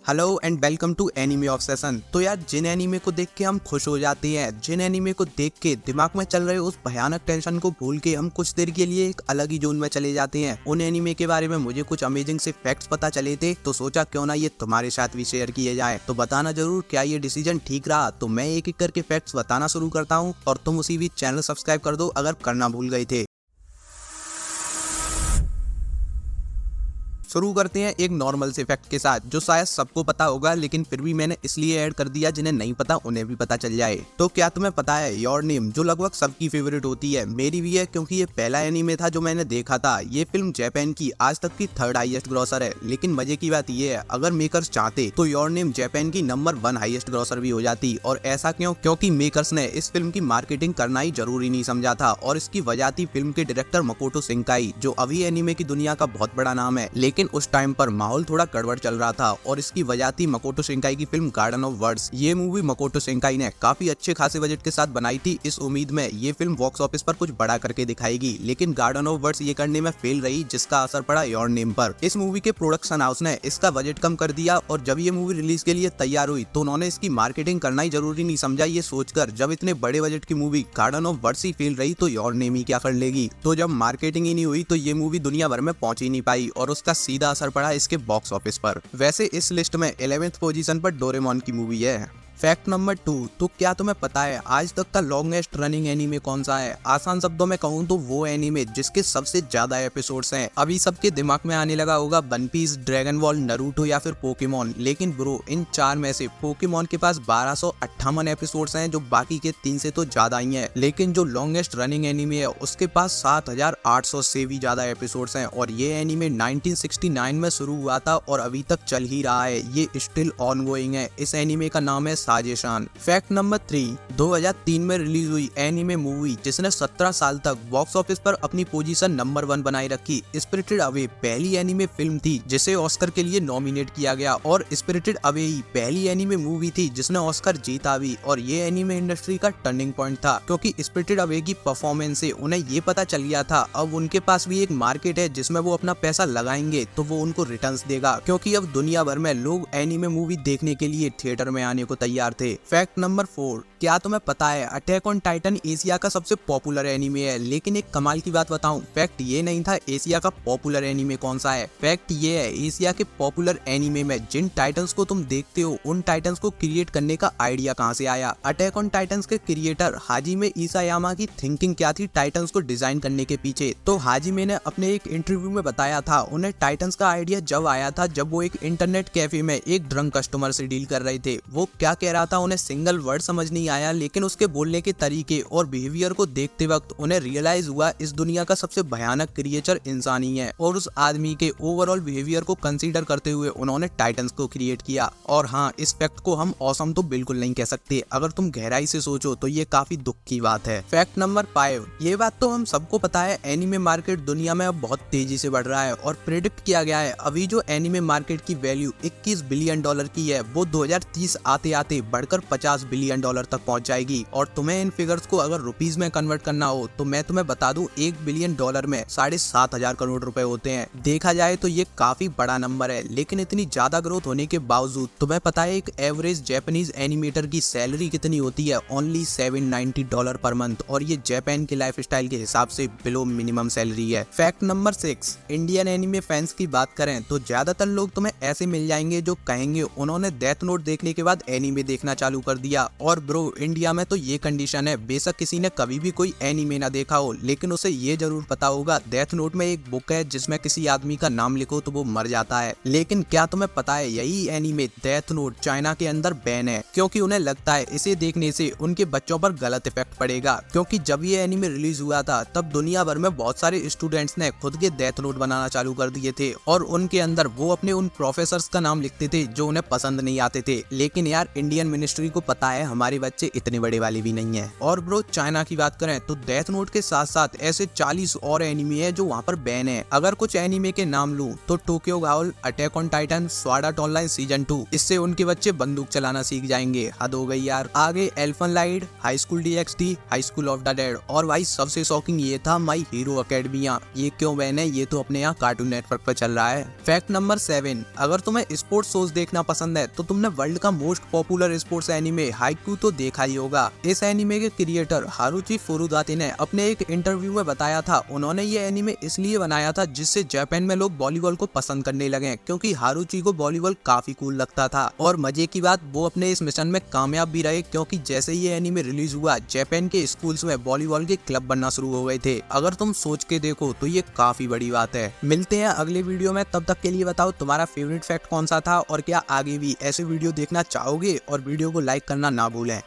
Hello and welcome to anime obsession. तो यार, जिन anime को देख के हम खुश हो जाते हैं, जिन एनीमे को देख के दिमाग में चल रहे उस भयानक टेंशन को भूल के हम कुछ देर के लिए एक अलग ही जोन में चले जाते हैं, उन एनीमे के बारे में मुझे कुछ अमेजिंग से फैक्ट्स पता चले थे, तो सोचा क्यों ना ये तुम्हारे साथ भी शेयर किए जाए। तो बताना जरूर क्या ये डिसीजन ठीक रहा। तो मैं एक एक करके फैक्ट्स बताना शुरू करता हूँ और तुम उसी बीच चैनल सब्सक्राइब कर दो अगर करना भूल गए थे। शुरू करते हैं एक नॉर्मल से फैक्ट के साथ जो शायद सबको पता होगा, लेकिन फिर भी मैंने इसलिए ऐड कर दिया जिन्हें नहीं पता उन्हें भी पता चल जाए। तो क्या तुम्हें पता है योर नेम, जो लगभग सबकी फेवरेट होती है, मेरी भी है क्योंकि ये पहला एनीमे था जो मैंने देखा था। ये फिल्म जापान की आज तक की 3rd हाईएस्ट ग्रॉसर है, लेकिन मजे की बात ये है अगर मेकर्स चाहते तो योर नेम जापान की नंबर 1 हाईएस्ट ग्रॉसर भी हो जाती। और ऐसा क्यों? क्योंकि मेकर्स ने इस फिल्म की मार्केटिंग करना ही जरूरी नहीं समझा था, और इसकी वजह थी फिल्म के डायरेक्टर मकोटो शिंकाई, जो अभी एनीमे की दुनिया का बहुत बड़ा नाम है, लेकिन उस टाइम पर माहौल थोड़ा गड़बड़ चल रहा था और इसकी वजह थी मकोटो शिंकाई की फिल्म गार्डन ऑफ वर्ड्स। ये मूवी मकोटो शिंकाई ने काफी अच्छे खासे बजट के साथ बनाई थी, इस उम्मीद में ये फिल्म बॉक्स ऑफिस पर कुछ बड़ा करके दिखाएगी, लेकिन गार्डन ऑफ वर्ड्स ये करने में फेल रही, जिसका असर पड़ा योर नेम पर। इस मूवी के प्रोडक्शन हाउस ने इसका बजट कम कर दिया और जब ये मूवी रिलीज के लिए तैयार हुई तो उन्होंने इसकी मार्केटिंग करना ही जरूरी नहीं समझा, ये सोचकर जब इतने बड़े बजट की movie garden of words he fail रही तो योर नेम ही क्या कर लेगी। तो जब मार्केटिंग ही नहीं हुई तो ये मूवी दुनिया भर में पहुंच ही नहीं पाई और उसका सीधा असर पड़ा इसके बॉक्स ऑफिस पर। वैसे इस लिस्ट में 11th पोजीशन पर डोरेमोन की मूवी है। फैक्ट नंबर 2, तो क्या तुम्हें पता है आज तक का लॉन्गेस्ट रनिंग एनीमे कौन सा है? आसान शब्दों में कहूँ तो वो एनीमे जिसके सबसे ज्यादा एपिसोड्स हैं। अभी सबके दिमाग में आने लगा होगा one piece, dragon ball, Naruto या फिर पोकेमॉन, लेकिन ब्रो इन 4 में से पोकेमॉन के पास 1258 एपिसोड्स हैं, जो बाकी के 3 से तो ज्यादा ही हैं। लेकिन जो लॉन्गेस्ट रनिंग एनीमे है उसके पास 7800 से भी ज्यादा एपिसोड्स हैं, और ये एनीमे 1969 में शुरू हुआ था और अभी तक चल ही रहा है, ये स्टिल ऑन गोइंग है। इस एनीमे का नाम है साजेशान। फैक्ट नंबर 3, 2003 में रिलीज हुई एनीमे मूवी जिसने 17 साल तक बॉक्स ऑफिस पर अपनी पोजीशन नंबर 1 बनाए रखी, स्पिरिटेड अवे पहली एनीमे फिल्म थी जिसे ऑस्कर के लिए नॉमिनेट किया गया, और स्पिरिटेड अवे ही पहली एनीमे मूवी थी जिसने ऑस्कर जीता भी। और ये एनीमे इंडस्ट्री का टर्निंग पॉइंट था, क्योंकि स्पिरिटेड अवे की परफॉर्मेंस से उन्हें ये पता चल गया था अब उनके पास भी एक मार्केट है जिसमें वो अपना पैसा लगाएंगे तो वो उनको रिटर्न्स देगा, क्योंकि अब दुनिया भर में लोग एनीमे मूवी देखने के लिए थिएटर में आने को तैयार थे। फैक्ट नंबर 4, क्या तुम्हें पता है अटैक ऑन टाइटन एशिया का सबसे पॉपुलर एनीमे है? लेकिन एक कमाल की बात बताऊं, फैक्ट ये नहीं था एशिया का पॉपुलर एनीमे कौन सा है, फैक्ट ये है एशिया के पॉपुलर एनीमे में जिन टाइटन्स को तुम देखते हो उन टाइटन्स को क्रिएट करने का आइडिया कहां से आया। अटैक ऑन टाइटन्स के क्रिएटर हाजिमे इसायामा की थिंकिंग क्या थी टाइटन्स को डिजाइन करने के पीछे? तो हाजिमे ने अपने एक इंटरव्यू में बताया था उन्हें टाइटन्स का आइडिया जब आया था जब वो एक इंटरनेट कैफे में एक ड्रंक कस्टमर से डील कर रहे थे। वो क्या कह रहा था उन्हें सिंगल वर्ड समझ नहीं आया, लेकिन उसके बोलने के तरीके और बिहेवियर को देखते वक्त उन्हें रियलाइज हुआ इस दुनिया का सबसे भयानक क्रिएचर इंसान ही है, और उस आदमी के ओवरऑल बिहेवियर को कंसीडर करते हुए उन्होंने टाइटन्स को क्रिएट किया। और हाँ, इस फैक्ट को हम ऑसम तो बिल्कुल नहीं कह सकते, अगर तुम गहराई से सोचो तो ये काफी दुख की बात है। फैक्ट नंबर 5, ये बात तो हम सबको पता है एनीमे मार्केट दुनिया में अब बहुत तेजी से बढ़ रहा है, और प्रेडिक्ट किया गया है अभी जो एनीमे मार्केट की वैल्यू $21 बिलियन की है वो 2030 आते आते बढ़कर $50 बिलियन तक पहुंच जाएगी। और तुम्हें इन फिगर्स को अगर रुपीस में कन्वर्ट करना हो तो मैं तुम्हें बता दूं $1 बिलियन में 7,500 करोड़ रुपए होते हैं। देखा जाए तो ये काफी बड़ा नंबर है, लेकिन इतनी ज्यादा ग्रोथ होने के बावजूद तुम्हें पता है एक एवरेज जापानीज एनिमेटर की सैलरी कितनी होती है? ओनली $790 पर मंथ, और ये जापान के लाइफ स्टाइल के हिसाब से बिलो मिनिमम सैलरी है। Fact number 6, Indian anime fans की बात करें तो ज्यादातर लोग तुम्हें ऐसे मिल जाएंगे जो कहेंगे उन्होंने डेथ नोट देखने के बाद एनीमे देखना चालू कर दिया। और ब्रो इंडिया में तो ये कंडीशन है, बेशक किसी ने कभी भी कोई एनीमे ना देखा हो लेकिन उसे ये जरूर पता होगा डेथ नोट में एक बुक है जिसमें किसी आदमी का नाम लिखो तो वो मर जाता है। लेकिन क्या तुम्हें पता है यही एनीमे डेथ नोट चाइना के अंदर बैन है, क्योंकि उन्हें लगता है इसे देखने से उनके बच्चों पर गलत इफेक्ट पड़ेगा। क्योंकि जब ये एनीमे रिलीज हुआ था तब दुनिया भर में बहुत सारे स्टूडेंट्स ने खुद के डेथ नोट बनाना चालू कर दिए थे, और उनके अंदर वो अपने उन प्रोफेसर्स का नाम लिखते थे जो उन्हें पसंद नहीं आते थे। लेकिन यार इंडियन मिनिस्ट्री को पता है हमारे बच्चे बच्चे इतने बड़े वाले भी नहीं है। और ब्रो चाइना की बात करें तो डेथ नोट के साथ साथ ऐसे 40 और एनिमे है जो वहाँ पर बैन है। अगर कुछ एनिमे के नाम लूं तो Tokyo growl, attack on Titan, sword art online season 2, इससे उनके बच्चे बंदूक चलाना सीख जाएंगे। हद हो गई यार। आगे Elfen Lied, high school DxD, high school of the dead, और भाई सबसे शॉकिंग ये था माई हीरो अकेडमिया। ये क्यों बैन है? ये तो अपने यहाँ कार्टून नेटवर्क पर चल रहा है। फैक्ट नंबर 7, अगर तुम्हें स्पोर्ट्स शोज देखना पसंद है तो तुमने वर्ल्ड का most popular sports anime haiku तो देखा ही होगा। इस एनिमे के क्रिएटर हारुची फुरुदाते ने अपने एक इंटरव्यू में बताया था उन्होंने ये एनिमे इसलिए बनाया था जिससे जापान में लोग वॉलीबॉल को पसंद करने लगे, क्योंकि हारुची को वॉलीबॉल काफी कूल लगता था। और मजे की बात, वो अपने इस मिशन में कामयाब भी रहे, क्योंकि जैसे ये एनिमे रिलीज हुआ जापान के स्कूल्स में वॉलीबॉल के क्लब बनना शुरू हो गए थे। अगर तुम सोच के देखो तो ये काफी बड़ी बात है। मिलते हैं अगले वीडियो में, तब तक के लिए बताओ तुम्हारा फेवरेट फैक्ट कौन सा था और क्या आगे भी ऐसे वीडियो देखना चाहोगे, और वीडियो को लाइक करना ना भूलें।